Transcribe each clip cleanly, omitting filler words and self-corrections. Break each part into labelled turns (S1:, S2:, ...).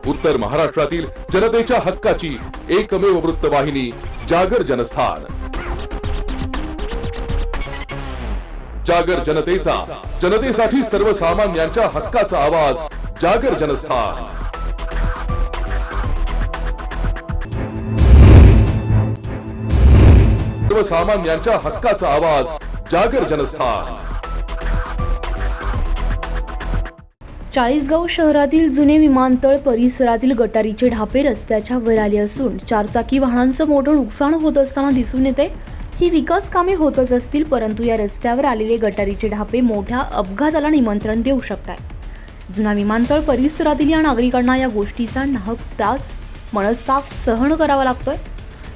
S1: उत्तर महाराष्ट्रातील जनतेच्या हक्काची एकमेव वृत्तवाहिनी जागर जनस्थान। जागर जनतेचा, जनतेसाठी सर्वसामान्यांच्या हक्काचा आवाज जागर जनस्थान। सर्वसामान्यांच्या हक्काचा आवाज जागर जनस्थान।
S2: चाळीसगाव शहरातील जुने विमानतळ परिसरातील गटारीचे ढापे रस्त्याच्या वर आले असून चारचाकी वाहनांचं मोठं नुकसान होत असताना दिसून येते। ही विकास कामे होतच असतील, परंतु या रस्त्यावर आलेले गटारीचे ढापे मोठ्या अपघाताला निमंत्रण देऊ शकतात। जुना विमानतळ परिसरातील या नागरिकांना या गोष्टीचा नाहक त्रास, मनस्ताप सहन करावा लागतोय।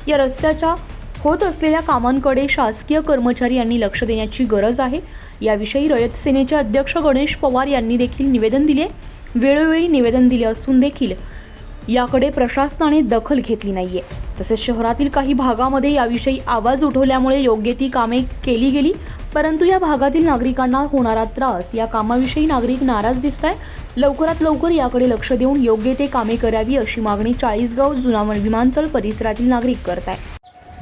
S2: या रस्त्याच्या होत असलेल्या कामांकडे शासकीय कर्मचारी यांनी लक्ष देण्याची गरज आहे। याविषयी रयत सेनेचे अध्यक्ष गणेश पवार यांनी देखील निवेदन दिले। वेळोवेळी निवेदन दिले असून देखील याकडे प्रशासनाने दखल घेतली नाहीये। तसेच शहरातील काही भागामध्ये याविषयी आवाज उठवल्यामुळे योग्य ती कामे केली गेली, परंतु या भागातील नागरिकांना होणारा त्रास, या कामाविषयी नागरिक नाराज दिसतायत। लवकरात लवकर याकडे लक्ष देऊन योग्य ते कामे करावी अशी मागणी चाळीसगाव जुना विमानतळ परिसरातील नागरिक करत आहेत।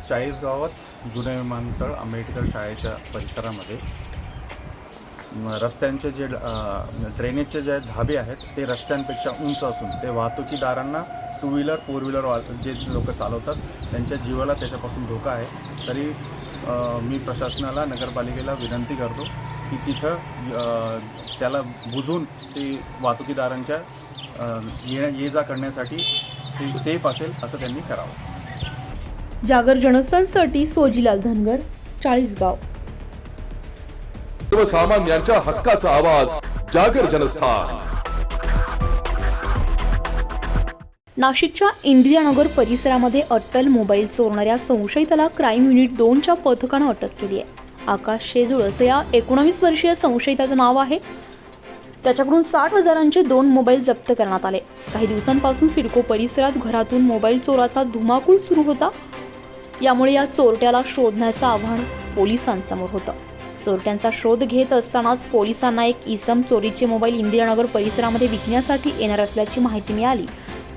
S3: चाळीसगावात जुने विमानतळ आंबेडकर शाळेच्या परिसरामध्ये रस्त्यांचे जे ड्रेनेजचे जे धाबे आहेत ते रस्त्यांपेक्षा उंच असून ते वाहतुकीदारांना टू व्हीलर, फोर व्हीलर जे लोक चालवतात त्यांच्या जीवाला त्याच्यापासून धोका आहे। तरी मी प्रशासनाला, नगरपालिकेला विनंती करतो की तिथं त्याला बुजून ते वाहतुकीदारांच्या ये जा करण्यासाठी ते सेफ असेल असं त्यांनी करावं।
S2: जागर जनस्थानसाठी सोजीलाल धनगर, चाळीसगाव।
S1: सर्वसामान्यांच्या हक्काचा आवाज जागर जनस्थान।
S2: नाशिकच्या इंदिरानगर परिसरामध्ये अट्टल मोबाईल चोरणाऱ्या संशयिताला क्राईम युनिट 2च्या पथकानं अटक केली आहे। आकाश शेजूळ असं या 19 वर्षीय संशयिताचं नाव आहे। त्याच्याकडून 60,000चे 2 मोबाईल जप्त करण्यात आले। काही दिवसांपासून सिडको परिसरात घरातून मोबाईल चोराचा धुमाकूळ सुरू होता। यामुळे या चोरट्याला शोधण्याचं आव्हान पोलिसांसमोर होतं। चोरट्यांचा शोध घेत असतानाच पोलिसांना एक इसम चोरीचे मोबाईल इंदिरानगर परिसरामध्ये विकण्यासाठी येणार असल्याची माहिती मिळाली।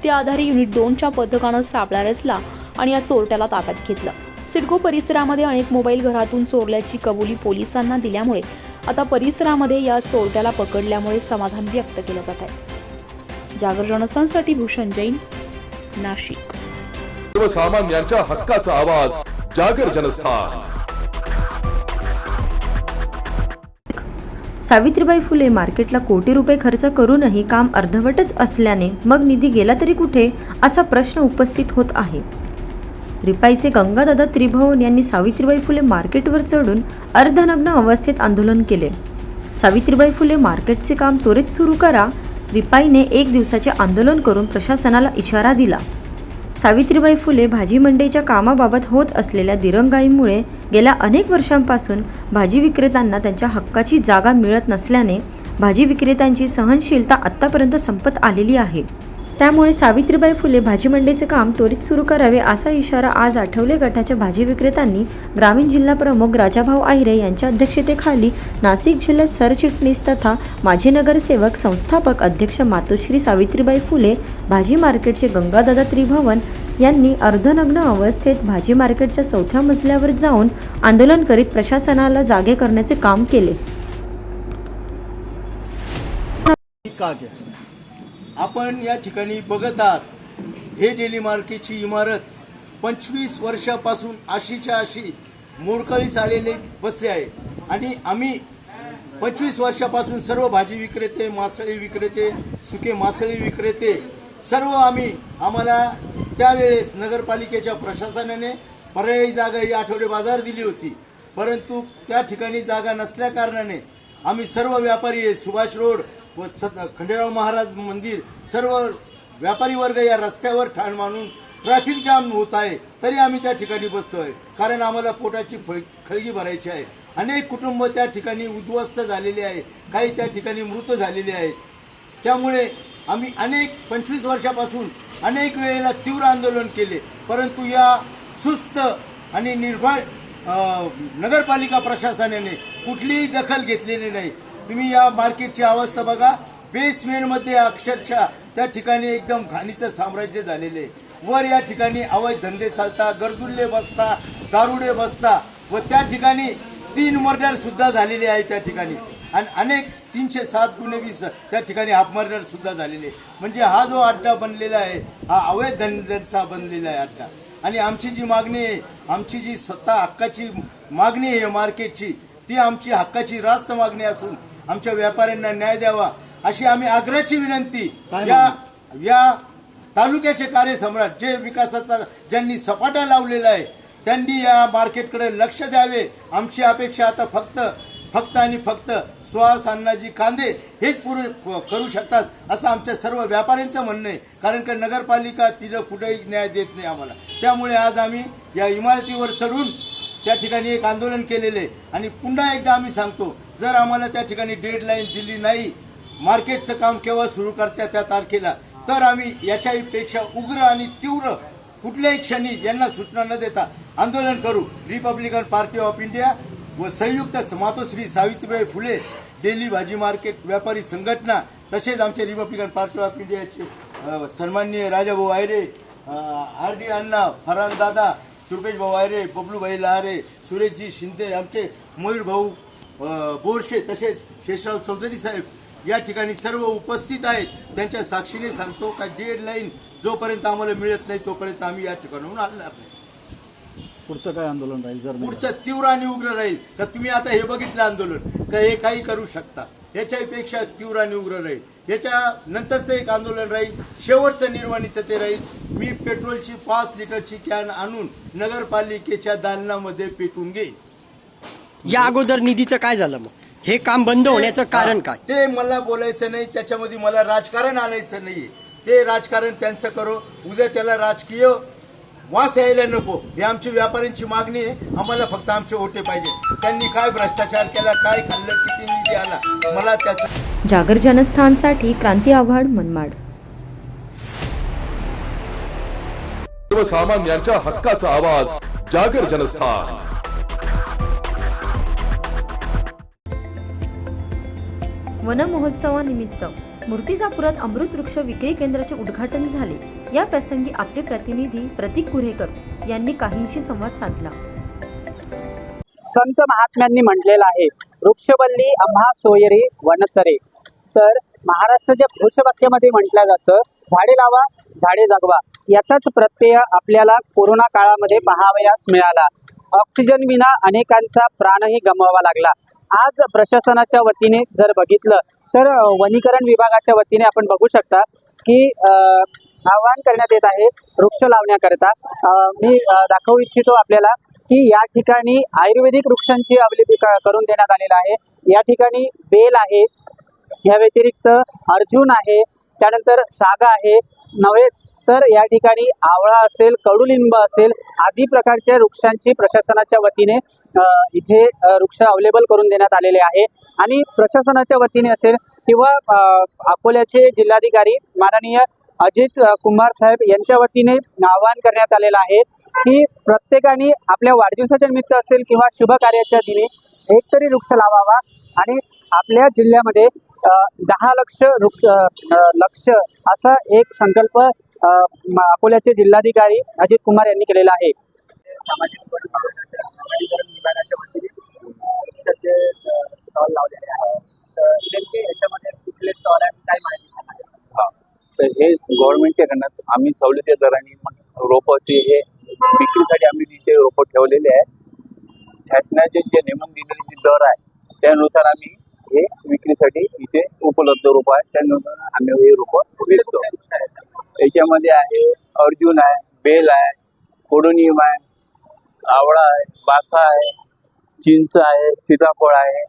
S2: त्या आधारे युनिट 2च्या पथकानं सापळा रचला आणि या चोरट्याला ताब्यात घेतलं। सिडको परिसरामध्ये अनेक मोबाईल घरातून चोरल्याची कबुली पोलिसांना दिल्यामुळे आता परिसरामध्ये या चोरट्याला पकडल्यामुळे समाधान व्यक्त केलं जात आहे। जागर जनस्थानसाठी भूषण जैन, नाशिक।
S1: सर्वसामान्यांच्या हक्काचा आवाज जागर जनस्थान।
S4: सावित्रीबाई फुले मार्केटला कोटी रुपये खर्च करूनही काम अर्धवटच असल्याने मग निधी गेला तरी कुठे, असा प्रश्न उपस्थित होत आहे। रिपाईचे गंगादादा त्रिभुवन यांनी सावित्रीबाई फुले मार्केटवर चढून अर्धनग्न अवस्थेत आंदोलन केले। सावित्रीबाई फुले मार्केटचे काम त्वरित सुरू करा, रिपाईने 1 दिवसाचे आंदोलन करून प्रशासनाला इशारा दिला। सावित्रीबाई फुले भाजी मंडईच्या कामाबाबत होत असलेल्या दिरंगाईमुळे गेल्या अनेक वर्षांपासून भाजी विक्रेत्यांना त्यांच्या हक्काची जागा मिळत नसल्याने भाजी विक्रेत्यांची सहनशीलता आत्तापर्यंत संपत आलेली आहे। त्यामुळे सावित्रीबाई फुले भाजी मंडईचे काम त्वरित सुरू करावे असा इशारा आज आठवले गटाच्या भाजी विक्रेत्यांनी ग्रामीण जिल्हा प्रमुख राजाभाऊ आहिरे यांच्या अध्यक्षतेखाली नाशिक जिल्ह्यात सरचिटणीस तथा माजी नगरसेवक संस्थापक अध्यक्ष मातोश्री सावित्रीबाई फुले भाजी मार्केटचे गंगादादा त्रिभुवन यांनी अर्धनग्न अवस्थेत भाजी मार्केटच्या 4थ्या मजल्यावर जाऊन आंदोलन करीत प्रशासनाला जागे करण्याचे काम केले।
S5: आपण या ठिकाणी बघत आहात, हे डेली मार्केटची इमारत 25 वर्षापासून अशीच्या अशी मोडकळीस आलेले बसले आहे आणि आम्ही 25 वर्षापासून सर्व भाजी विक्रेते, मासळी विक्रेते, सुके मासळी विक्रेते सर्व आम्हाला त्यावेळेस नगरपालिकेच्या प्रशासनाने पर्यायी जागा ही आठवडे बाजार दिली होती, परंतु त्या ठिकाणी जागा नसल्या कारणाने आम्ही सर्व व्यापारी सुभाष रोड व खंडेराव महाराज मंदिर सर्व व्यापारी वर्ग या रस्त्यावर ठाण मानून ट्रॅफिक जाम होत आहे, तरी आम्ही त्या ठिकाणी बसतोय, कारण आम्हाला पोटाची खळगी भरायची आहे। अनेक कुटुंब त्या ठिकाणी उद्ध्वस्त झालेले आहे, काही त्या ठिकाणी मृत झालेले आहेत। त्यामुळे आम्ही 25 वर्षापासून अनेक वेळेला तीव्र आंदोलन केले, परंतु या सुस्त आणि निर्भय नगरपालिका प्रशासनाने कुठलीही दखल घेतलेली नाही। तुम्ही या मार्केटची अवस्था बघा, बेसमेंटमध्ये अक्षरशः त्या ठिकाणी एकदम घाणीचं साम्राज्य झालेले आहे. वर या ठिकाणी अवैध धंदे चालता, गरजुल्ले बसता, दारुडे बसता व त्या ठिकाणी 3 मर्डर सुद्धा झालेले आहे त्या ठिकाणी आणि अनेक 307 गुन्हे त्या ठिकाणी हाफ मर्डर सुद्धा झालेले. म्हणजे हा जो अड्डा बनलेला आहे हा अवैध धंद्यांचा बनलेला आहे अड्डा. आणि आमची जी मागणी आहे, आमची जी स्वतः हक्काची मागणी आहे मार्केटची, ती आमची हक्काची रास्त मागणी असून आमच्या व्यापाऱ्यांना न्याय द्यावा अशी आम्ही आग्रहाची विनंती या तालुक्याचे कार्यसम्राट जे विकासाचा ज्यांनी सपाटा लावलेला आहे त्यांनी या मार्केटकडे लक्ष द्यावे. आमची अपेक्षा आता फक्त आणि फक्त सुहास अण्णाजी कांदे हेच करू शकतात असं आमच्या सर्व व्यापाऱ्यांचं म्हणणं आहे. कारण की नगरपालिका तिथं कुठेही न्याय देत नाही आम्हाला. त्यामुळे आज आम्ही या इमारतीवर चढून त्या ठिकाणी एक आंदोलन केलेले आहे. आणि पुन्हा एकदा आम्ही सांगतो, जर आम्हाला त्या ठिकाणी डेडलाईन दिली नाही, मार्केटचं काम केव्हा सुरू करत्या त्या तारखेला, तर आम्ही याच्यापेक्षा उग्र आणि तीव्र कुठल्याही क्षणी यांना सूचना न देता आंदोलन करू. रिपब्लिकन पार्टी ऑफ इंडिया व संयुक्त मातोश्री सावित्रीबाई फुले डेली भाजी मार्केट व्यापारी संघटना तसेच आमचे रिपब्लिकन पार्टी ऑफ इंडियाचे सन्माननीय राजाभाऊ आयरे, RD अण्णा, फरहान दादा, सुरेश भाऊ आयरे, बबलूभाई लहारे, सुरेशजी शिंदे, आमचे मयूर भाऊ बोरशे तसेच शेषराव चौधरी साहेब या ठिकाणी सर्व उपस्थित आहेत. त्यांच्या साक्षीने सांगतो का डेडलाईन जोपर्यंत आम्हाला मिळत नाही तोपर्यंत आम्ही या ठिकाणाहून हलणार नाही.
S6: पुढचं काय आंदोलन राहील जर
S5: पुढचं तीव्र आणि उग्र राहील. का तुम्ही आता हे बघितलं आंदोलन का हे काही करू शकता, याच्यापेक्षा तीव्र आणि उग्र राहील. याच्या नंतरचं एक आंदोलन राहील, शेवटचं निर्वाणीचं ते राहील. मी पेट्रोलची 5 लिटरची कॅन आणून नगरपालिकेच्या दालनामध्ये पेटून घेईन.
S7: या अगोदर निधीचं काय झालं मग? हे काम बंद होण्याचं कारण काय?
S5: ते मला बोलायचं नाही, त्याच्यामध्ये मला राजकारण आणायचं नाहीये. ते राजकारण त्यांचं करो, उद्या त्याला राजकीय वास यायला नको. ही आमची व्यापाऱ्यांची मागणी आहे. आम्हाला फक्त आमचे ओटे पाहिजे. त्यांनी काय भ्रष्टाचार केला, काय खाल्लं, किती निधी आला, मला त्याचं.
S4: जागर जनस्थानसाठी क्रांती आव्हाड, मनमाड.
S1: सर्वसामान्यांच्या हक्काचा आवाज, जागर जनस्थान.
S4: वन महोत्सवानिमित्त मूर्तिजापुरात अमृत वृक्ष विक्री केंद्राचे उद्घाटन झाले. या प्रसंगी आपले प्रतिनिधी प्रतीक कुरेकर यांनी काहींशी संवाद साधला.
S8: संत महात्म्यांनी म्हटलेलं आहे, वृक्षवल्ली आम्हा सोयरे वनचरे. तर महाराष्ट्राच्या घोषवाक्यामध्ये म्हटलं जातं, झाडे लावा झाडे जगवा. याचाच प्रत्यय आपल्याला कोरोना काळामध्ये पाहावयास मिळाला. ऑक्सिजन विना अनेकांचा प्राणही गमवावा लागला. आज प्रशासनाच्या वतीने जर बघितलं तर वनीकरण विभागाच्या वतीने आपण बघू शकता की आवाहन करण्यात येत आहे वृक्ष लावण्याकरता. मी दाखवू इच्छितो आपल्याला की या ठिकाणी आयुर्वेदिक वृक्षांची अवलंबी करून देण्यात आलेला आहे. या ठिकाणी बेल आहे, या व्यतिरिक्त अर्जुन आहे, त्यानंतर सागा आहे. नव्हेच तर या ठिकाणी आवळा असेल, कडुलिंब असेल आदी प्रकारच्या वृक्षांची प्रशासनाच्या वतीने इथे वृक्ष अवेलेबल करून देण्यात आलेले आहे. आणि प्रशासनाच्या वतीने असेल किंवा अकोल्याचे जिल्हाधिकारी माननीय अजित कुमार साहेब यांच्या वतीने आवाहन करण्यात आलेलं आहे की प्रत्येकाने आपल्या वाढदिवसाच्या निमित्त असेल किंवा शुभ कार्याच्या दिनी एकतरी वृक्ष लावावा. आणि आपल्या जिल्ह्यामध्ये 10 लक्ष असा एक संकल्प अकोल्याचे जिल्हाधिकारी अजित कुमार यांनी केलेला आहे. सामाजिक विभागाच्या वतीने वृक्षाचे स्टॉल लावलेले आहेत. नेमके याच्यामध्ये कुठले स्टॉल आहेत, काय माहिती सांगायचं?
S9: तर हे गव्हर्नमेंटच्या कडनं आम्ही सवलती दराने रोपाचे हे विक्रीसाठी आम्ही तिथे रोपं ठेवलेले आहेत. शासनाचे जे नेमून दिलेले जे दर आहे त्यानुसार आम्ही हे विक्रीसाठी इथे उपलब्ध रोपं आहेत, त्यानुसार आम्ही हे रोपं विकतो. याच्यामध्ये आहे अर्जुन आहे, बेल आहे, कोडोनियम आहे, आवळा आहे, बासा आहे, चिंच आहे, सीताफळ आहे,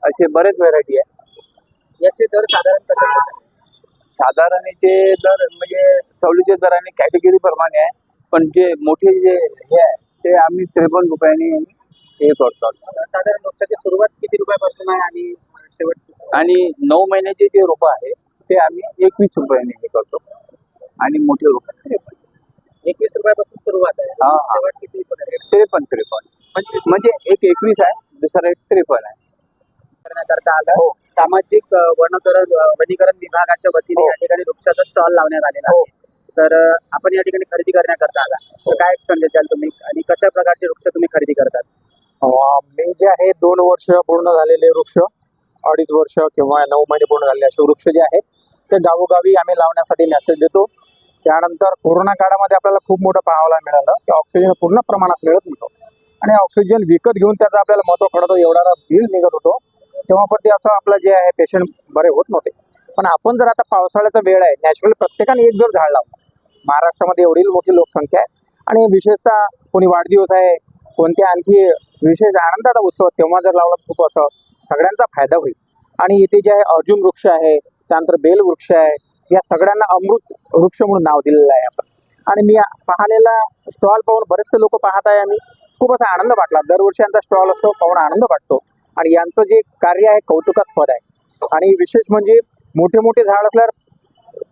S9: असे बरेच व्हरायटी आहे.
S8: याचे दर साधारण कसे?
S9: साधारण याचे दर म्हणजे सवलतीच्या दराने कॅटेगरी प्रमाणे आहे, पण जे मोठे जे हे आहे ते आम्ही 53 रुपयांनी हे करतो.
S8: साधारण वृक्षाची सुरुवात किती रुपयापासून आहे आणि शेवट?
S9: आणि 9 महिन्याचे जे रोपं आहे ते आम्ही 21 रुपयांनी हे करतो आणि मोठे रोपं
S8: 21 रुपयापासून सुरुवात आहे. शेवट किती?
S9: 53. म्हणजे एक 21 आहे, दुसरा एक 53 आहे.
S8: करण्याकरता आलं. सामाजिक वनीकरण विभागाच्या वतीने या ठिकाणी वृक्षाचा स्टॉल लावण्यात आलेला आहे. तर आपण या ठिकाणी खरेदी करण्याकरता आला, तर काय संदेश द्याल तुम्ही आणि कशा प्रकारचे वृक्ष तुम्ही खरेदी करतात?
S10: मी जे आहे 2 वर्ष पूर्ण झालेले वृक्ष, 2.5 वर्ष किंवा 9 महिने पूर्ण झालेले असे वृक्ष जे आहेत ते गावोगावी आम्ही लावण्यासाठी मेसेज देतो. त्यानंतर कोरोना काळामध्ये आपल्याला खूप मोठं पाहायला मिळालं की ऑक्सिजन पूर्ण प्रमाणात मिळत नव्हतं आणि ऑक्सिजन विकत घेऊन त्याचं आपल्याला महत्त्व कळतं, एवढा बिल निघत होतो. तेव्हा पण ते असं आपलं जे आहे पेशंट बरे होत नव्हते. पण आपण जर आता पावसाळ्याचा वेळ आहे, नॅचरली प्रत्येकाने एक जर झाड लावलं. महाराष्ट्रामध्ये एवढी मोठी लोकसंख्या आहे आणि विशेषतः कोणी वाढदिवस आहे, कोणत्या आणखी विशेष आनंदाचा उत्सव, तेव्हा जर लावला खूप असं सगळ्यांचा फायदा होईल. आणि इथे जे आहे अर्जुन वृक्ष आहे, त्यानंतर बेल वृक्ष आहे, या सगळ्यांना अमृत वृक्ष म्हणून नाव दिलेलं आहे आपण. आणि मी पाहिलेला स्टॉल पाहून बरेचसे लोक पाहत आहे, आम्ही खूप असा आनंद वाटला. दरवर्षी यांचा स्टॉल असतो, पाहून आनंद वाटतो आणि यांचं जे कार्य आहे कौतुकास्पद आहे. आणि विशेष म्हणजे मोठे मोठे झाड असल्यावर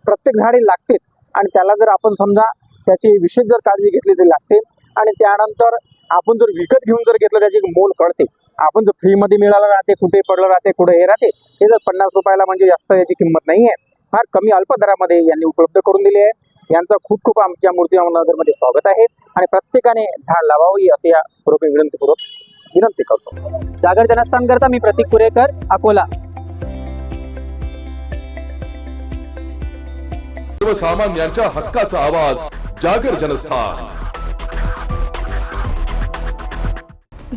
S10: प्रत्येक झाडे लागतेच आणि त्याला जर आपण समजा त्याची विशेष जर काळजी घेतली तरी लागते. आणि त्यानंतर आपण जर विकत घेऊन जर घेतलं त्याची मोल कळते. आपण जर फ्रीमध्ये मिळालं राहते, कुठे पडलं राहते, कुठे हे राहते, हे जर 50 रुपयाला म्हणजे जास्त याची किंमत नाही आहे. फार कमी अल्प दरामध्ये यांनी उपलब्ध करून दिली आहे. यांचं खूप खूप आमच्या मूर्तिनगरमध्ये स्वागत आहे आणि प्रत्येकाने झाड लावावी असे या विनंतीपूर्वक विनंती करतो.
S8: जागर जनस्थान करता मी प्रतीक कुरेकर, अकोला.
S1: सर्वसामान्यांच्या हक्काचा आवाज, जागर जनस्थान.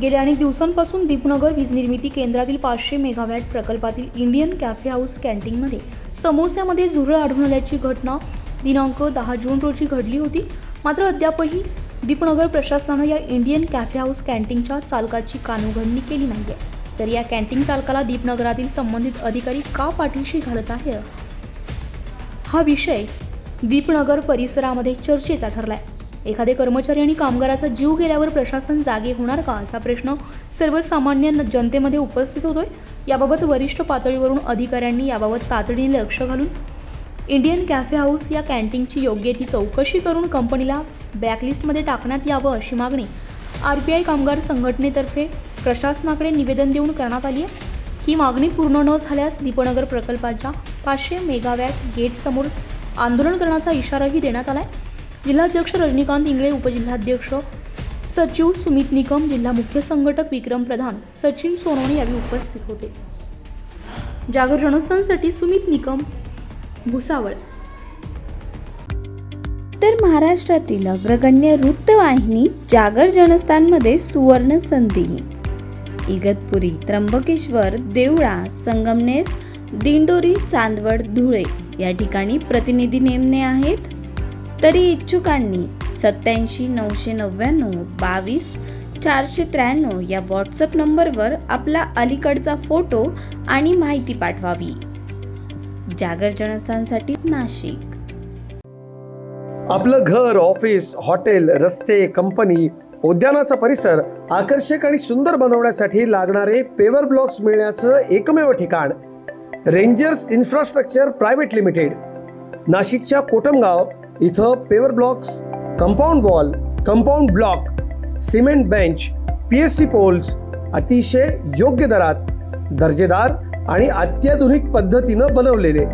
S2: गेल्या अनेक दिवसांपासून दीपनगर वीज निर्मिती केंद्रातील 500 मेगावॅट प्रकल्पातील इंडियन कॅफे हाऊस कॅन्टीनमध्ये समोस्यामध्ये झुरळ आढळून आल्याची घटना दिनांक 10 जून रोजी घडली होती. मात्र अद्यापही दीपनगर प्रशासनानं या इंडियन कॅफे हाऊस कॅन्टीनच्या चालकाची कानउघडणी केली नाही आहे. तर या कॅन्टीन चालकाला दीपनगरातील संबंधित अधिकारी का पाठीशी घालत आहे, हा विषय दीपनगर परिसरामध्ये चर्चेचा ठरलाय. एखादे कर्मचारी आणि कामगाराचा जीव गेल्यावर प्रशासन जागे होणार का, असा प्रश्न सर्वसामान्य जनतेमध्ये उपस्थित होतोय. याबाबत वरिष्ठ पातळीवरून अधिकाऱ्यांनी याबाबत तातडीने लक्ष घालून इंडियन कॅफे हाऊस या कॅन्टीनची योग्य ती चौकशी करून कंपनीला ब्लॅकलिस्टमध्ये टाकण्यात यावं अशी मागणी RPI कामगार संघटनेतर्फे प्रशासनाकडे निवेदन देऊन करण्यात आली आहे. ही मागणी पूर्ण न झाल्यास दीपनगर प्रकल्पाच्या 500 मेगावॅट गेटसमोर आंदोलन करण्याचा इशाराही देण्यात आला आहे. जिल्हाध्यक्ष रजनीकांत इंगळे, उपजिल्हाध्यक्ष सचिव सुमित निकम, जिल्हा मुख्य संघटक विक्रम प्रधान, सचिन सोनवणे यावेळी उपस्थित होते. जागर जनस्थानसाठी सुमित निकम, भुसावळ.
S11: तर महाराष्ट्रातील अग्रगण्य वृत्तवाहिनी जागर जनस्थानमध्ये सुवर्ण संधी. इगतपुरी, त्र्यंबकेश्वर, देवळा, संगमनेर, दिंडोरी, चांदवड, धुळे या ठिकाणी प्रतिनिधी नेमणे आहेत. तरी इच्छुकांनी 87 999 22 493 या व्हॉट्सअप नंबरवर आपला अलीकडचा फोटो आणि माहिती पाठवावी. जागर जनस्थानसाठी नाशिक.
S12: आपलं घर, ऑफिस, हॉटेल, रस्ते, कंपनी, उद्यानाचा परिसर आकर्षक आणि सुंदर बनवण्यासाठी लागणारे पेवर ब्लॉक्स मिळण्याचं एकमेव ठिकाण रेंजर्स इन्फ्रास्ट्रक्चर प्रायव्हेट लिमिटेड. नाशिकच्या कोटमगाव इथं paver blocks, compound wall, compound block, cement bench, PSC poles अतिशय योग्य दरात, दर्जेदार आणि अत्याधुनिक पद्धतीनं बनवलेले.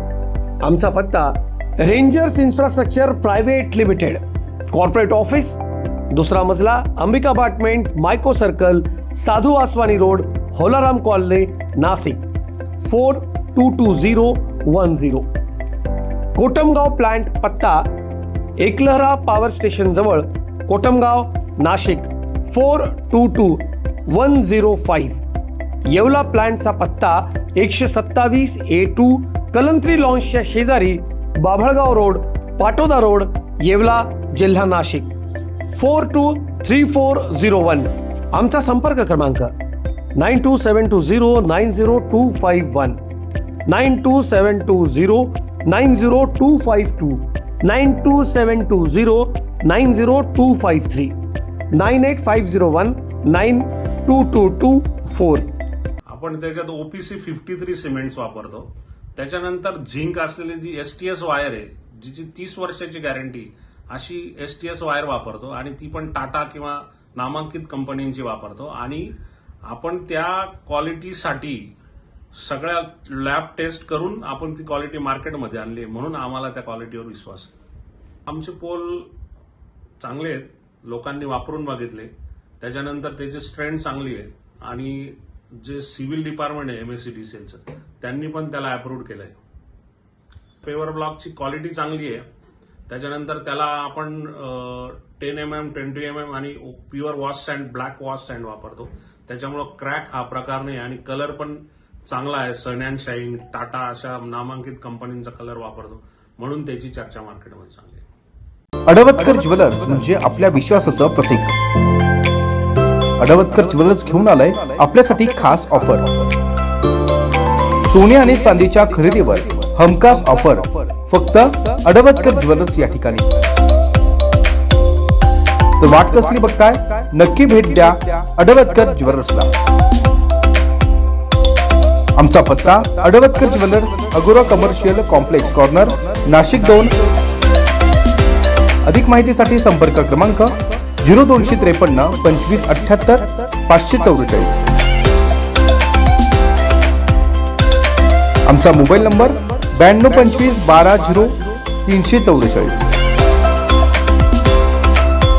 S12: आमचा पत्ता rangers infrastructure private limited, corporate office, 2रा मजला, अंबिका अपार्टमेंट, मायको सर्कल, साधू Vaswani road, Holaram colony, Nashik 422010. Kotamgaon plant पत्ता एकलहरा पॉवर स्टेशन जवळ, कोटमगाव, नाशिक 422105. येवला प्लांटचा पत्ता 127A2 कलंत्री लॉन्सच्या शेजारी, बाभळगाव रोड, पाटोदा रोड, येवला, जिल्हा नाशिक 423401. आमचा संपर्क क्रमांक 9272090251, 9272090252, 9272090253, 9850192224.
S13: आपण त्याच्यात OPC 53 सिमेंट्स वापरतो. त्याच्यानंतर झिंक असलेली जी STS वायर आहे, जिची 30 वर्षाची गॅरंटी, अशी STS वायर वापरतो आणि ती पण टाटा किंवा नामांकित कंपन्यांची वापरतो. आणि आपण त्या क्वालिटीसाठी सगळ्या लॅब टेस्ट करून आपण ती क्वालिटी मार्केटमध्ये आणली, म्हणून आम्हाला त्या क्वालिटीवर विश्वास आहे. आमचे पोल चांगले आहेत, लोकांनी वापरून बघितले, त्याच्यानंतर त्याची स्ट्रेंथ चांगली आहे आणि जे सिव्हिल डिपार्टमेंट आहे MSCDCLचं त्यांनी पण त्याला अप्रूव्ह केलंय. पेवर ब्लॉकची क्वालिटी चांगली आहे, त्याच्यानंतर त्याला आपण 10 mm 20 mm आणि pure wash sand black wash sand वापरतो, त्याच्यामुळं क्रॅक हा प्रकार नाही आणि कलर पण चांगला आहे. सन अँड शाईन, टाटा अशा नामांकित कंपनींचा कलर वापरतो, म्हणून त्याची चर्चा मार्केटमध्ये चांगली आहे.
S14: अडवतकर ज्वेलर्स म्हणजे आपल्या विश्वासाचं प्रतीक. अडवतकर ज्वेलर्स घेऊन आलंय आपल्यासाठी खास ऑफर. सोने आणि चांदीच्या खरेदीवर हमखास ऑफर फक्त अडवतकर ज्वेलर्स या ठिकाणी. तर वाट कसली बघताय, नक्की भेट द्या अडवतकर ज्वेलर्सला. आमचा पत्ता अडवतकर ज्वेलर्स, अगोरा कमर्शियल कॉम्प्लेक्स कॉर्नर, नाशिक 2. अधिक माहितीसाठी संपर्क क्रमांक 0253 25 78 544. आमचा मोबाईल नंबर 9225 12 0 344.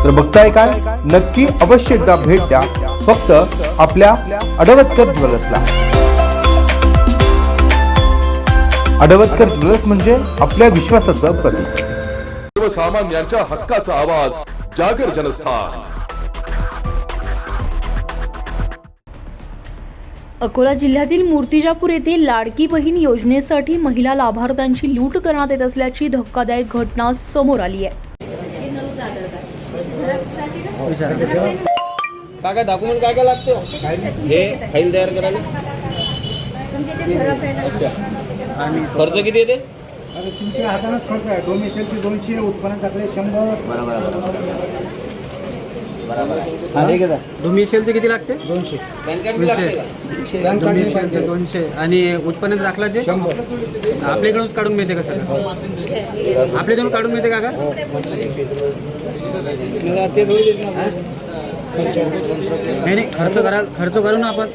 S14: तर बघताय काय, नक्की अवश्य एकदा भेट द्या फक्त आपल्या अडवतकर ज्वेलर्सला. अडवतकर ज्वेलर्स म्हणजे आपल्या विश्वासाचं प्रतीक.
S1: सर्वसामान्यांच्या हक्काचा आवाज, जागर जनस्थान.
S2: अकोला जिल्ह्यातील मूर्तिजापूर येथे लाडकी बहीण योजनेसाठी महिला लाभार्थ्यांची लूट करण्यात येत असल्याची धक्कादायक घटना समोर आली आहे.
S7: काका डॉक्युमेंट काय काय लागते हे फाईल तयार करायला? अच्छा, आणि खर्च किती येते?
S6: तुमच्या हातानंच खर्च आहे. डोमेशियलचे 200, उत्पन्न दाखले 100.
S7: डोमेशियलचे किती लागते?
S6: 200.
S7: डोमेशियलचे 200 आणि उत्पन्न दाखलाचे 100. आपल्याकडूनच काढून मिळते का सर? आपल्याकडून काढून मिळते का? नाही, खर्च करू ना आपण.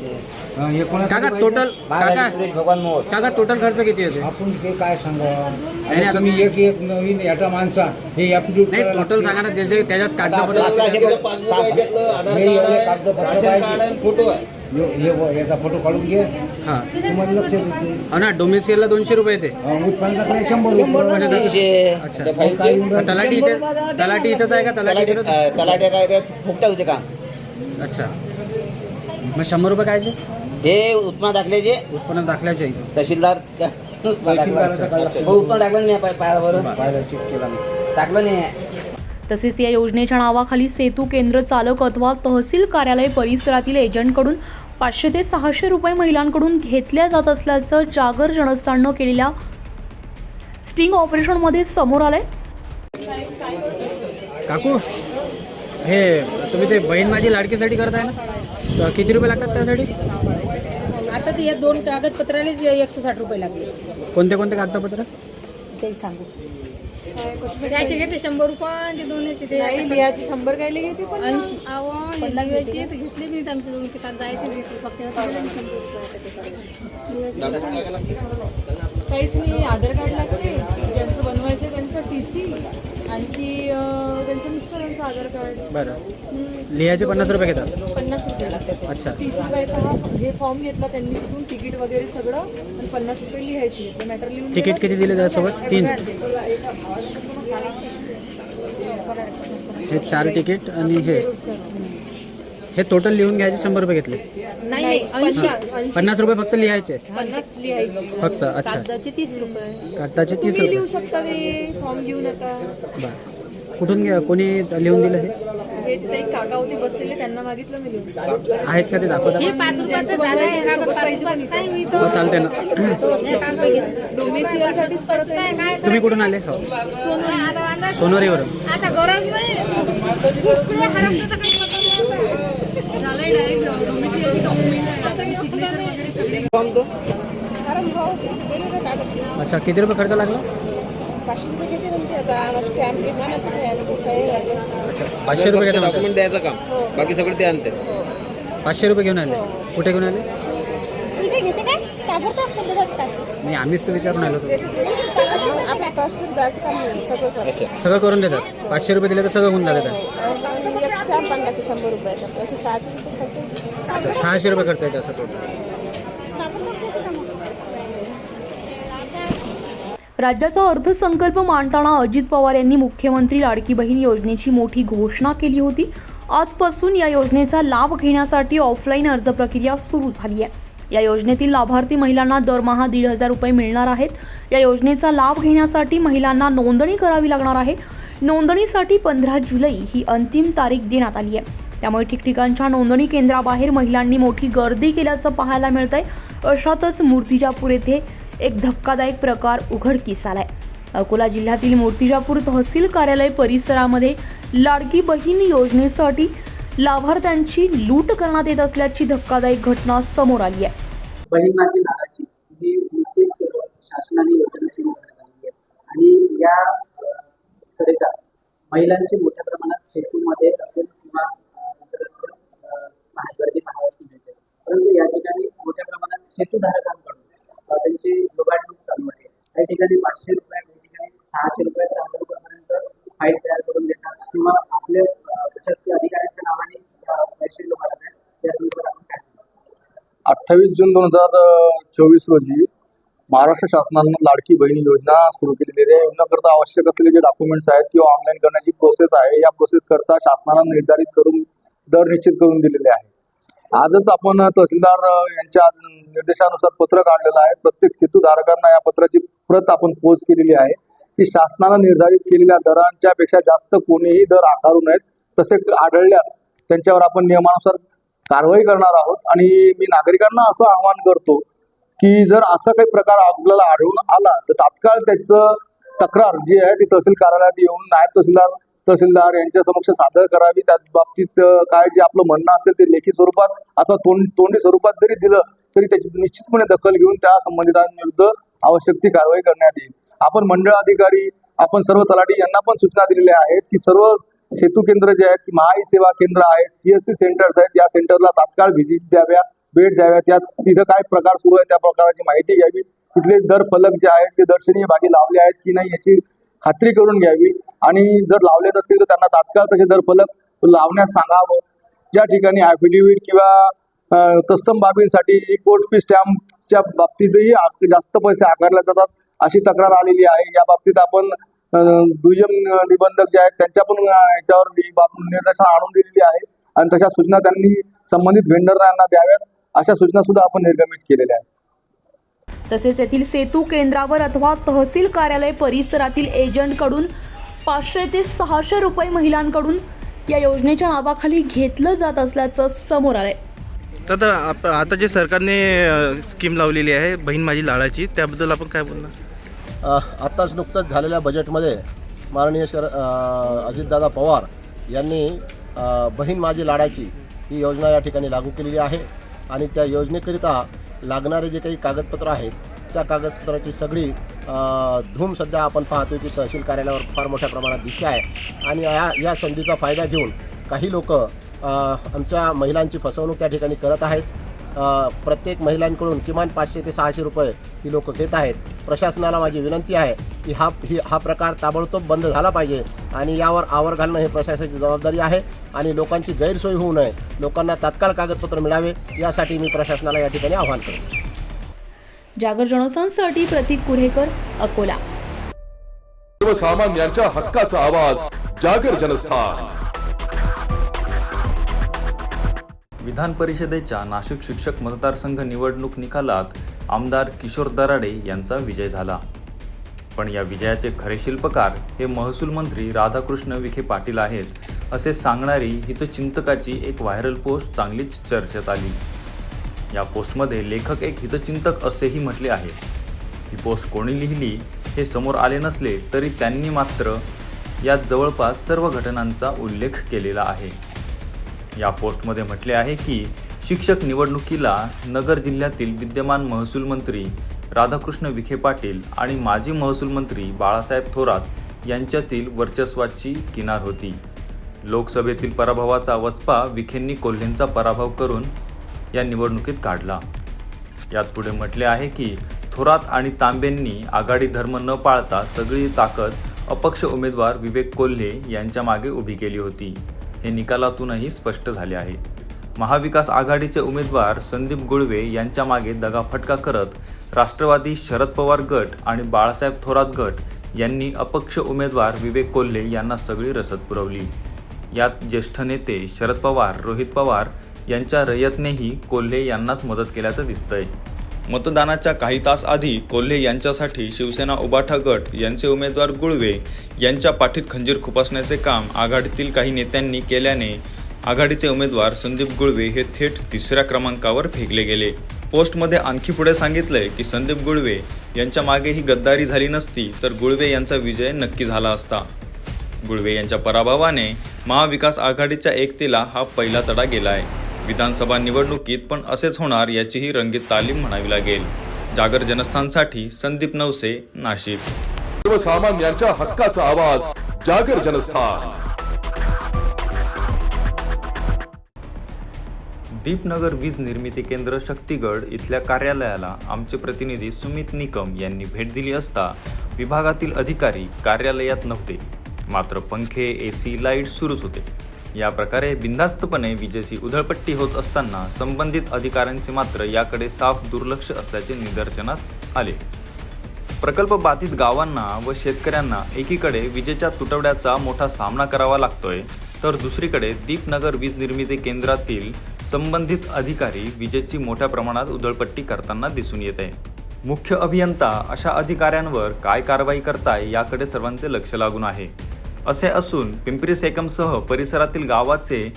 S7: काका टोटल काका टोटल खर्च किती येते?
S6: आपण ते काय सांगा, तुम्ही एक नवीन याचा माणसा हे ऍप्टिट्यूड
S7: नाही, टोटल सांगा ना. त्याच्यात कागदपत्र
S6: फोटो आहे, याचा फोटो काढून घे.
S7: हा,
S6: तुम्हाला लक्ष देते.
S7: ना डोमेसियलला 200 रुपये येते.
S6: उत्पन्न दाखले 100 रुपये.
S7: अच्छा, तलाठी इथंच आहे का? तलाठी
S8: काय फुकटा होते का?
S7: अच्छा, मग 100 रुपये कायचे?
S8: हे उत्पन्न दाखल्याचे,
S7: उत्पन्न दाखल्याचे इथे
S8: तहसीलदार उत्पन्न टाकलं नाही पायावरून, टाकलं नाही.
S2: तसेच या योजनेच्या नावाखाली सेतू केंद्र चालक अथवा तहसील कार्यालय परिसरातील एजंटकडून 500 ते 600 रुपये महिलांकडून घेतल्या जात असल्याचं जागर जनस्थाननं केलेल्या स्टिंग ऑपरेशनमध्ये समोर आलंय.
S7: काकू, हे तुम्ही ते बहीण माझी लाडकीसाठी करत आहे ना, तर किती रुपये लागतात त्यासाठी?
S15: आता ते या 2 कागदपत्राला 160 रुपये लागले.
S7: कोणते कोणते कागदपत्र?
S15: ते सांगू त्याचे घेते 100 रुपये, ते दोन्हीचे ते लिहायचे 100 काय घेते 80 घेतले मी आमच्या दोन कागद आहे ते फक्त काहीच नाही. आधार कार्ड लागते, ज्यांचं बनवायचं त्यांचं TC, आणखी त्यांच्या मिस्टरांचं आधार कार्ड.
S7: बरं, लिहायचे 50 रुपये घेतात?
S15: 50 रुपये लागतात.
S7: अच्छा,
S15: 30 रुपयाचा हे फॉर्म घेतला त्यांनी, तिथून तिकीट वगैरे सगळं, आणि 50 रुपये लिहायची. मॅटर लिहून
S7: तिकीट किती दिले त्यासोबत? 3. हे 4 तिकीट आणि हे टोटल लिहून घ्यायचे 100 रुपये घेतले?
S15: नाही,
S7: 50 रुपये फक्त लिहायचे?
S15: 50 लिहायची
S7: फक्त. अच्छा,
S15: कागदाचे 30 रुपये.
S7: कागदाचे 30
S15: तुम्ही
S7: रुपये
S15: लिहू शकता, ते फॉर्म घेऊ नका.
S7: बरं, कुठून घ्या, कोणी लिहून दिलं?
S15: हे तिथे एक काका होते बसलेले, त्यांना मागितलं मी लिहून.
S7: आहेत का ते दाखवतात? चालते ना.
S15: डोमेसियलसाठीच करत आहे.
S7: तुम्ही कुठून आले? हो, सोनोरीवरून.
S15: झालंय डायरेक्ट डोमेसियल डॉक्युमेंट. आता मी सिग्नेचर वगैरे सगळे.
S7: अच्छा, किती रुपये खर्च लागला?
S15: 500 रुपये घेते म्हणते. आता स्टॅम्प घेतला ना,
S7: अच्छा, 500 रुपये घेता?
S8: डॉक्युमेंट द्यायचं काम, बाकी सगळं ते आणते.
S7: 500 रुपये घेऊन आले? कुठे घेऊन आले?
S15: इथे घेते काय?
S7: नाही, आम्हीच तर विचारून आलो होतो. सगळं करून देतात. 500 रुपये दिले तर सगळं होऊन जातात. 600 रुपये खर्च आहे असं टोटल.
S2: राज्याचा अर्थसंकल्प मांडताना अजित पवार यांनी मुख्यमंत्री लाडकी बहीण योजनेची मोठी घोषणा केली होती. आजपासून या योजनेचा लाभ घेण्यासाठी ऑफलाईन अर्ज प्रक्रिया सुरू झाली आहे. या योजनेतील लाभार्थी महिलांना दरमहा 1,500 रुपये मिळणार आहेत. या योजनेचा लाभ घेण्यासाठी महिलांना नोंदणी करावी लागणार आहे. नोंदणीसाठी 15 जुलै ही अंतिम तारीख देण्यात आली आहे. त्यामुळे ठिकठिकाणच्या नोंदणी केंद्राबाहेर महिलांनी मोठी गर्दी केल्याचं पाहायला मिळतंय. अशातच मूर्तिजापूर येथे एक धक्कादायक प्रकार उघडकीस आलाय. अकोला जिल्ह्यातील मूर्तिजापूर तहसील कार्यालय परिसरामध्ये लाडकी बहीण योजनेसाठी लाभार्थ्यांची लूट करण्यात येत असल्याची धक्कादायक घटना समोर आली आहे.
S8: बहीण माझी लाडाची ही नुकतीच शासनाने योजना सुरू करण्यात आली आहे आणि या करिता महिलांची मोठ्या प्रमाणात सेतूमध्ये असेल किंवा गर्दी पाहायला मिळते. परंतु या ठिकाणी मोठ्या प्रमाणात सेतूधारकांकडून त्यांची लुबाडणूक चालू आहे. काही ठिकाणी 500 रुपये, काही ठिकाणी 600 रुपये तर 1000 रुपयापर्यंत फाईल तयार करून देतात किंवा आपल्या प्रशासकीय अधिकाऱ्यांच्या नावाने पैसे लुबाडत आहेत. या संदर्भात आपण काय सांगतो?
S9: 28 जून 2024 रोजी महाराष्ट्र शासनानं लाडकी बहीण योजना सुरू केलेली आहे. योजनेकरता आवश्यक असलेले जे डॉक्युमेंट्स आहेत किंवा ऑनलाईन करण्याची प्रोसेस आहे, या प्रोसेस करता शासनानं निर्धारित करून दर निश्चित करून दिलेले आहे. आजच आपण तहसीलदार यांच्या निर्देशानुसार पत्र काढलेलं आहे. प्रत्येक सेतूधारकांना या पत्राची प्रत आपण पोच केलेली आहे की शासनानं निर्धारित केलेल्या दरांच्या पेक्षा जास्त कोणीही दर आकारू नयेत. तसे आढळल्यास त्यांच्यावर आपण नियमानुसार कारवाई करणार आहोत. आणि मी नागरिकांना असं आवाहन करतो की जर असा काही प्रकार आपल्याला आढळून आला तर तात्काळ त्याचं तक्रार जी आहे ती तहसील कार्यालयात येऊन नायब तहसीलदार यांच्या समक्ष सादर करावी. त्या बाबतीत काय जे आपलं म्हणणं असेल ते लेखी स्वरूपात अथवा तोंडी स्वरूपात जरी दिलं तरी त्याची निश्चितपणे दखल घेऊन त्या संबंधितांविरुद्ध आवश्यक ती कारवाई करण्यात येईल. आपण मंडळ अधिकारी, आपण सर्व तलाठी यांना पण सूचना दिलेल्या आहेत की सर्व सेतू केंद्र जे आहेत, की महाई सेवा केंद्र आहेत, CSC सेंटर्स आहेत, या सेंटरला तात्काळ व्हिजिट द्याव्या, भेट द्याव्या. त्या तिथं काय प्रकार सुरू आहे त्या प्रकाराची माहिती घ्यावी. तिथले दर फलक जे आहेत ते दर्शनीय भागी लावले आहेत की नाही याची खात्री करून घ्यावी. आणि जर लावले नसतील तर त्यांना तात्काळ तसे दर फलक लावण्यास सांगावं. ज्या ठिकाणी ॲफिडेव्हिट किंवा तत्सम बाबींसाठी कोर्ट फी स्टॅम्पच्या बाबतीतही जास्त पैसे आकारले जातात अशी तक्रार आलेली आहे. या बाबतीत आपण दुय्यम निबंधक जे आहेत त्यांच्या पण याच्यावर निर्देशन आणून दिलेली आहे आणि तशा सूचना त्यांनी संबंधित व्हेंडरना द्याव्यात अशा सूचना सुद्धा आपण निर्गमित केलेल्या आहेत.
S2: तसेच येथील सेतू केंद्रावर अथवा तहसील कार्यालय परिसरातील एजंटकडून 500 ते 600 रुपये महिलांकडून या योजनेच्या नावाखाली घेतलं जात असल्याचं समोर आलंय.
S7: तर आता जे सरकारने स्कीम लावलेली आहे बहीण माझी लाडाची, त्याबद्दल आपण काय बोलणार?
S16: आत्ताच नुकतंच झालेल्या बजेटमध्ये माननीय अजितदादा पवार यांनी बहीण माझी लाडाची ही योजना या ठिकाणी लागू केलेली आहे. आणि त्या योजनेकरिता लागणारे जे काही कागदपत्र आहेत त्या कागदपत्राची सगळी धूम सध्या आपण पाहतो की तहसील कार्यालयावर फार मोठ्या प्रमाणात दिसते आहे. आणि या संधीचा फायदा घेऊन काही लोक आमच्या महिलांची फसवणूक त्या ठिकाणी करत आहेत. प्रत्येक महिलांकडून किमान 500 ते 600 रुपये ही लोक घेत आहेत. प्रशासनाला माझी विनंती आहे की हा प्रकार ताबडतोब बंद झाला पाहिजे आणि यावर आवर घालणं हे प्रशासनाची जबाबदारी आहे. आणि लोकांची गैरसोय होऊ नये, लोकांना तात्काळ कागदपत्र मिळावे यासाठी मी प्रशासनाला या ठिकाणी आवाहन करतो.
S2: जागर जनस्थानसाठी प्रतीक कुरेकर, अकोला.
S1: सर्वसामान्यांच्या हक्काचा आवाज, जागर जनस्थान.
S17: विधान परिषदेच्या नाशिक शिक्षक मतदारसंघ निवडणूक निकालात आमदार किशोर दराडे यांचा विजय झाला. पण या विजयाचे खरे शिल्पकार हे महसूल मंत्री राधाकृष्ण विखे पाटील आहेत असे सांगणारी हितचिंतकाची एक व्हायरल पोस्ट चांगलीच चर्चेत आली. या पोस्टमध्ये लेखक एक हितचिंतक असेही म्हटले आहे. ही पोस्ट कोणी लिहिली हे समोर आले नसले तरी त्यांनी मात्र यात जवळपास सर्व घटनांचा उल्लेख केलेला आहे. या पोस्टमध्ये म्हटले आहे की शिक्षक निवडणुकीला नगर जिल्ह्यातील विद्यमान महसूल मंत्री राधाकृष्ण विखे पाटील आणि माजी महसूल मंत्री बाळासाहेब थोरात यांच्यातील वर्चस्वाची किनार होती. लोकसभेतील पराभवाचा वचपा विखेंनी कोल्हेंचा पराभव करून या निवडणुकीत काढला. यात पुढे म्हटले आहे की थोरात आणि तांबेंनी आघाडी धर्म न पाळता सगळी ताकद अपक्ष उमेदवार विवेक कोल्हे यांच्या मागे उभी केली होती. हे निकालातूनही स्पष्ट झाले आहे. महाविकास आघाडीचे उमेदवार संदीप गुळवे यांच्या मागे दगाफटका करत राष्ट्रवादी शरद पवार गट आणि बाळासाहेब थोरात गट यांनी अपक्ष उमेदवार विवेक कोल्हे यांना सगळी रसद पुरवली. यात ज्येष्ठ नेते शरद पवार, रोहित पवार यांच्या रयतनेही कोल्हे यांनाच मदत केल्याचं दिसतंय. मतदानाच्या काही तास आधी कोल्हे यांच्यासाठी शिवसेना उबाठा गट यांचे उमेदवार गुळवे यांच्या पाठीत खंजीर खुपसण्याचे काम आघाडीतील काही नेत्यांनी केल्याने आघाडीचे उमेदवार संदीप गुळवे हे थेट 3ऱ्या क्रमांकावर फेकले गेले. पोस्टमध्ये आणखी पुढे सांगितलंय की संदीप गुळवे यांच्या मागे ही गद्दारी झाली नसती तर गुळवे यांचा विजय नक्की झाला असता. गुळवे यांच्या पराभवाने महाविकास आघाडीच्या एकतेला हा पहिला तडा गेला आहे. विधानसभा निवडणुकीत पण असेच होणार याचीही रंगीत तालीम म्हणावी लागेल. जागर जनस्थानसाठी संदीप नवसे, नाशिक.
S1: सर्वसामान्यांच्या हक्काचा आवाज, जागर जनस्थान.
S17: दीपनगर वीज निर्मिती केंद्र शक्तीगड इथल्या कार्यालयाला आमचे प्रतिनिधी सुमित निकम यांनी भेट दिली असता विभागातील अधिकारी कार्यालयात नव्हते. मात्र पंखे, AC, लाईट सुरूच होते. या प्रकारे बिनधास्तपणे विजेची उधळपट्टी होत असताना संबंधित अधिकाऱ्यांचे मात्र याकडे साफ दुर्लक्ष असल्याचे निदर्शनास आले. प्रकल्प बाधित गावांना व शेतकऱ्यांना एकीकडे विजेच्या तुटवड्याचा मोठा सामना करावा लागतोय, तर दुसरीकडे दीपनगर वीज निर्मिती केंद्रातील संबंधित अधिकारी विजेची मोठ्या प्रमाणात उधळपट्टी करताना दिसून येत आहे. मुख्य अभियंता अशा अधिकाऱ्यांवर काय कारवाई करताय याकडे सर्वांचे लक्ष लागून आहे. असे असून पिंपरी सेकमसह परिसरातील गावाचे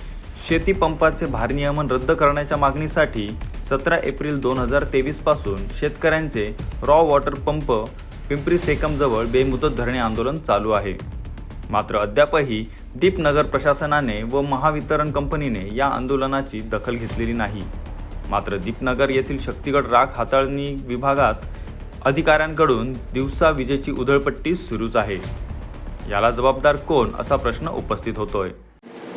S17: शेती पंपाचे भारनियमन रद्द करण्याच्या मागणीसाठी 17 एप्रिल 2023 पासून शेतकऱ्यांचे रॉ वॉटर पंप पिंपरी सेकमजवळ बेमुदत धरणे आंदोलन चालू आहे. मात्र अद्यापही दीपनगर प्रशासनाने व महावितरण कंपनीने या आंदोलनाची दखल घेतलेली नाही. मात्र दीपनगर येथील शक्तीगड राख हाताळणी विभागात अधिकाऱ्यांकडून दिवसा विजेची उधळपट्टी सुरूच आहे. याला जबाबदार कोण असा प्रश्न उपस्थित होतोय.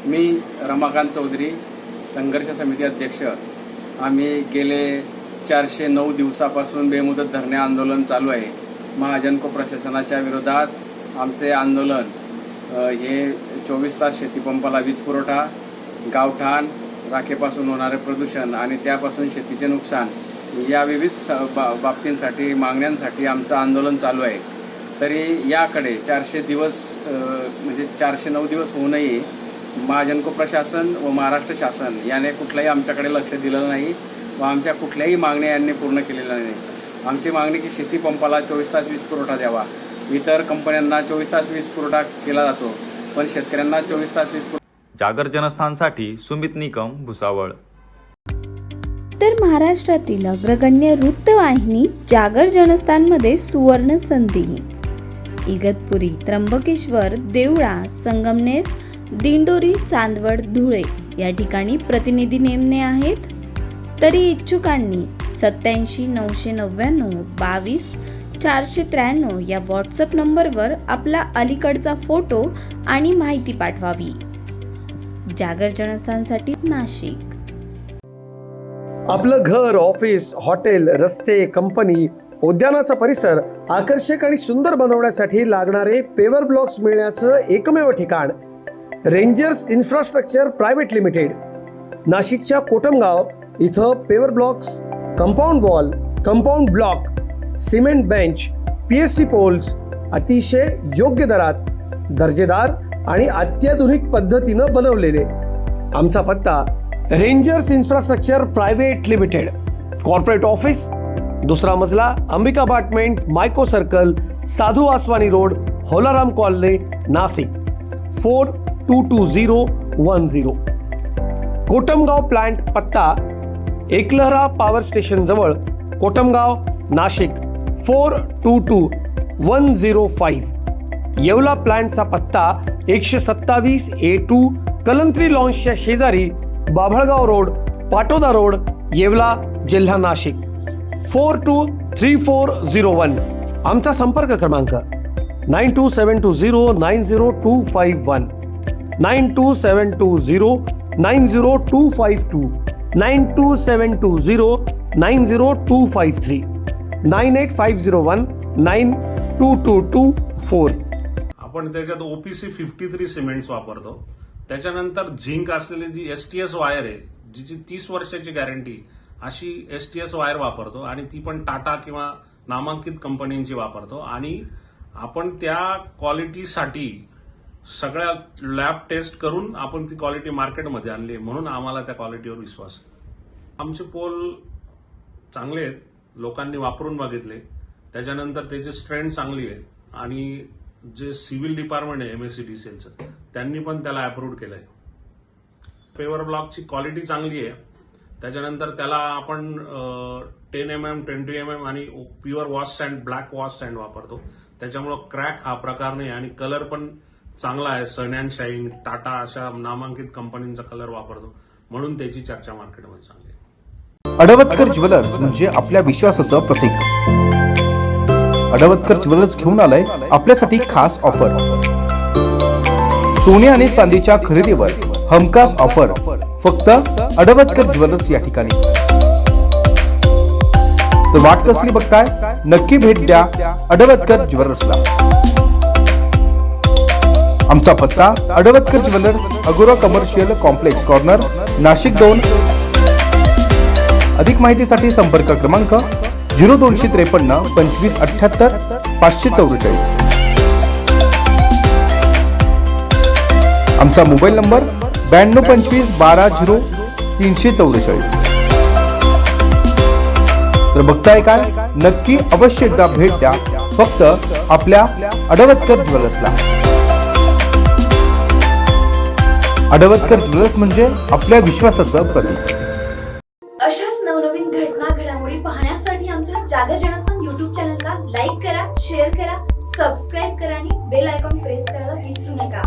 S3: मी रमाकांत चौधरी, संघर्ष समिती अध्यक्ष. आम्ही गेले 409 दिवसापासून बेमुदत धरणे आंदोलन चालू आहे. महाजनको प्रशासनाच्या विरोधात आमचे आंदोलन हे 24 तास शेतीपंपाला वीज पुरवठा, गावठाण, राखेपासून होणारे प्रदूषण आणि त्यापासून शेतीचे नुकसान या विविध बाबतींसाठी, मागण्यांसाठी आमचं आंदोलन चालू आहे. तरी याकडे 400 दिवस म्हणजे 409 दिवस होऊनही महाजनको प्रशासन व महाराष्ट्र शासन याने कुठलंही आमच्याकडे लक्ष दिलेलं नाही व आमच्या कुठल्याही मागण्या यांनी पूर्ण केलेल्या नाही. आमची मागणी की शेतीपंपाला 24 तास वीज पुरवठा द्यावा. इतर कंपन्यांना 24 तास वीज पुरवठा केला जातो, पण शेतकऱ्यांना 24 तास वीज.
S17: जागर जनस्थानसाठी सुमित निकम, भुसावळ.
S11: तर महाराष्ट्रातील अग्रगण्य वृत्तवाहिनी जागर जनस्थानमध्ये सुवर्ण संधी. इगतपुरी, त्र्यंबकेश्वर, देवळा, संगमनेर, दिंडोरी, चांदवड, धुळे या ठिकाणी प्रतिनिधी नेमणे आहेत. तरी इच्छुकांनी 87 999 22 493 या व्हॉट्सअप नंबरवर आपला अलीकडचा फोटो आणि माहिती पाठवावी. जागर जनस्थानसाठी नाशिक.
S12: आपलं घर, ऑफिस, हॉटेल, रस्ते, कंपनी, उद्यानाचा परिसर आकर्षक आणि सुंदर बनवण्यासाठी लागणारे पेवर ब्लॉक्स मिळण्याचं एकमेव ठिकाण रेंजर्स इन्फ्रास्ट्रक्चर प्रायव्हेट लिमिटेड. नाशिकच्या कोटमगाव इथं paver blocks, compound wall, compound block, cement bench, PSC poles अतिशय योग्य दरात, दर्जेदार आणि अत्याधुनिक पद्धतीनं बनवलेले. आमचा पत्ता rangers infrastructure private limited, corporate office, 2रा मजला, अंबिका अपार्टमेंट, मायको सर्कल, साधू Vaswani road, Holaram colony, Nashik 422010. Kotamgaon plant पत्ता एकलहरा पॉवर स्टेशन जवळ, कोटमगाव, नाशिक 422105. येवला प्लांटचा पत्ता 127A2 कलंत्री लॉन्सच्या शेजारी, बाभळगाव रोड, पाटोदा रोड, येवला, जिल्हा नाशिक 423401. आमचा संपर्क क्रमांक 9272090251, 9272090252, 927209 90253 98501 92224.
S13: आपण त्याच्यात OPC 53 सिमेंट्स वापरतो. त्याच्यानंतर झिंक असलेली जी STS वायर आहे, जिची 30 वर्षाची गॅरंटी, अशी STS वायर वापरतो आणि ती पण टाटा किंवा नामांकित कंपन्यांची वापरतो. आणि आपण त्या क्वालिटीसाठी सगळ्या लॅब टेस्ट करून आपण ती क्वालिटी मार्केटमध्ये आणली, म्हणून आम्हाला त्या क्वालिटीवर विश्वास आहे. आमचे पोल चांगले आहेत, लोकांनी वापरून बघितले, त्याच्यानंतर त्याची स्ट्रेंथ चांगली आहे आणि जे सिव्हिल डिपार्टमेंट आहे MSCDCLचं, त्यांनी पण त्याला अप्रूव्ह केलंय. पेवर ब्लॉकची क्वालिटी चांगली आहे. त्याच्यानंतर त्याला आपण 10 mm 20 mm आणि pure wash sand, black wash sand वापरतो. त्याच्यामुळं क्रॅक हा प्रकार नाही आणि कलर पण चांगला आहे. सन अँड शाईन, टाटा अशा नामांकित कंपनींचा कलर वापरतो, म्हणून त्याची चर्चा मार्केटमध्ये चांगली आहे.
S14: अडवतकर ज्वेलर्स म्हणजे आपल्या विश्वासाचं प्रतीक. अडवतकर ज्वेलर्स घेऊन आलंय आपल्यासाठी खास ऑफर. सोने आणि चांदीच्या खरेदीवर हमखास ऑफर फक्त अडवतकर ज्वेलर्स या ठिकाणी. तर वाट कसली बघताय, नक्की भेट द्या अडवतकर ज्वेलर्सला. आमचा पत्ता अडवतकर ज्वेलर्स, अगोरा कमर्शियल कॉम्प्लेक्स कॉर्नर, नाशिक 2. अधिक माहितीसाठी संपर्क क्रमांक 0253 25 78 544. आमचा मोबाईल नंबर 9225 12 0 344. तर बघताय काय, नक्की अवश्य एकदा भेट द्या फक्त आपल्या अडवतकर ज्वेलर्सला. अडवतकर ज्वेलर्स म्हणजे आपल्या विश्वासाचं प्रतीक.
S2: अशाच नवनवीन घटना घडामोडी पाहण्यासाठी आमच्या जागर जनस्थान YouTube चॅनलला लाईक करा, शेअर करा, सबस्क्राईब करा आणि बेल आयकॉन प्रेस करायला विसरू नका.